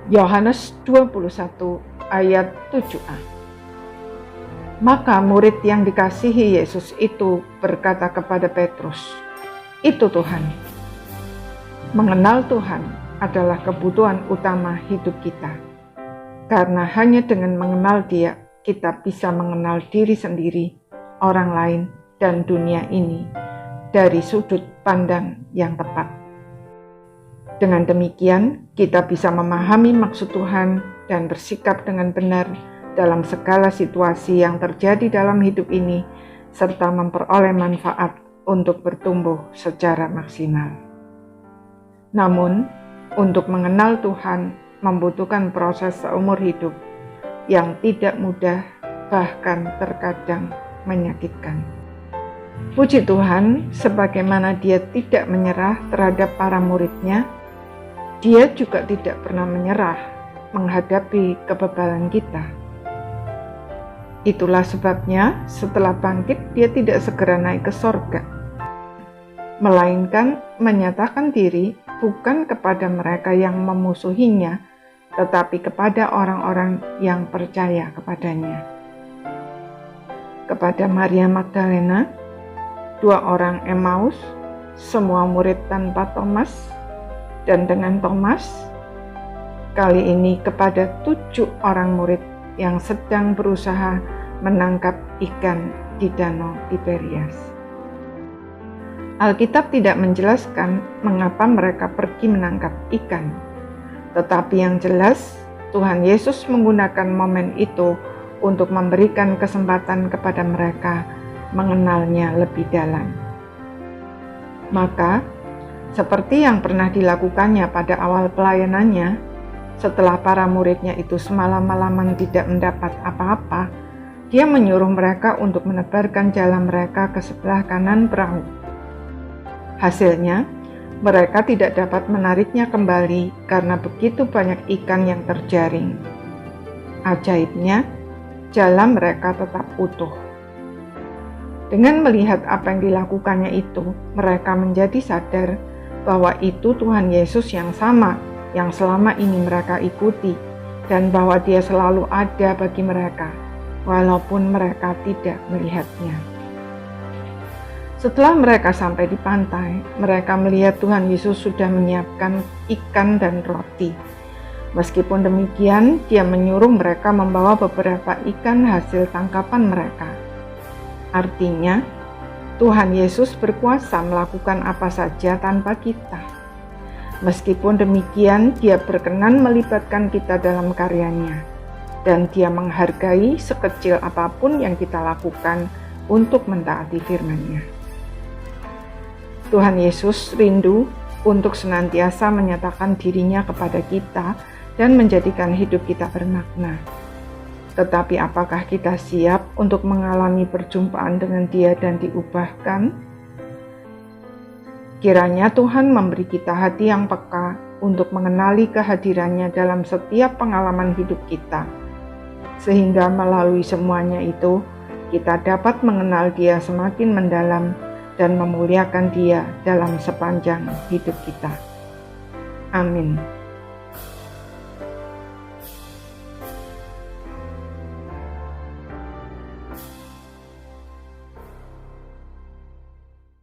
Yohanes 21 ayat 7a. Maka murid yang dikasihi Yesus itu berkata kepada Petrus, "Itu Tuhan." Mengenal Tuhan adalah kebutuhan utama hidup kita. Karena hanya dengan mengenal Dia, kita bisa mengenal diri sendiri, orang lain, dan dunia ini dari sudut pandang yang tepat. Dengan demikian, kita bisa memahami maksud Tuhan dan bersikap dengan benar dalam segala situasi yang terjadi dalam hidup ini, serta memperoleh manfaat untuk bertumbuh secara maksimal. Namun, untuk mengenal Tuhan membutuhkan proses seumur hidup yang tidak mudah, bahkan terkadang menyakitkan. Puji Tuhan, sebagaimana Dia tidak menyerah terhadap para muridnya, Dia juga tidak pernah menyerah menghadapi kebebalan kita. Itulah sebabnya setelah bangkit Dia tidak segera naik ke sorga, melainkan menyatakan diri bukan kepada mereka yang memusuhinya, tetapi kepada orang-orang yang percaya kepadanya. Kepada Maria Magdalena, 2 orang Emmaus, semua murid tanpa Thomas, dan dengan Thomas, kali ini kepada 7 orang murid yang sedang berusaha menangkap ikan di Danau Tiberias. Alkitab tidak menjelaskan mengapa mereka pergi menangkap ikan, tetapi yang jelas Tuhan Yesus menggunakan momen itu untuk memberikan kesempatan kepada mereka mengenalnya lebih dalam. Maka, seperti yang pernah dilakukannya pada awal pelayanannya, setelah para muridnya itu semalam-malaman tidak mendapat apa-apa, Dia menyuruh mereka untuk menebarkan jala mereka ke sebelah kanan perahu. Hasilnya, mereka tidak dapat menariknya kembali karena begitu banyak ikan yang terjaring. Ajaibnya, jala mereka tetap utuh. Dengan melihat apa yang dilakukannya itu, mereka menjadi sadar bahwa itu Tuhan Yesus yang sama yang selama ini mereka ikuti, dan bahwa Dia selalu ada bagi mereka, walaupun mereka tidak melihatnya. Setelah mereka sampai di pantai, mereka melihat Tuhan Yesus sudah menyiapkan ikan dan roti. Meskipun demikian, Dia menyuruh mereka membawa beberapa ikan hasil tangkapan mereka. Artinya, Tuhan Yesus berkuasa melakukan apa saja tanpa kita. Meskipun demikian, Dia berkenan melibatkan kita dalam karyanya, dan Dia menghargai sekecil apapun yang kita lakukan untuk mentaati firman-Nya. Tuhan Yesus rindu untuk senantiasa menyatakan dirinya kepada kita dan menjadikan hidup kita bermakna. Tetapi apakah kita siap untuk mengalami perjumpaan dengan Dia dan diubahkan? Kiranya Tuhan memberi kita hati yang peka untuk mengenali kehadirannya dalam setiap pengalaman hidup kita, sehingga melalui semuanya itu kita dapat mengenal Dia semakin mendalam dan memuliakan Dia dalam sepanjang hidup kita. Amin.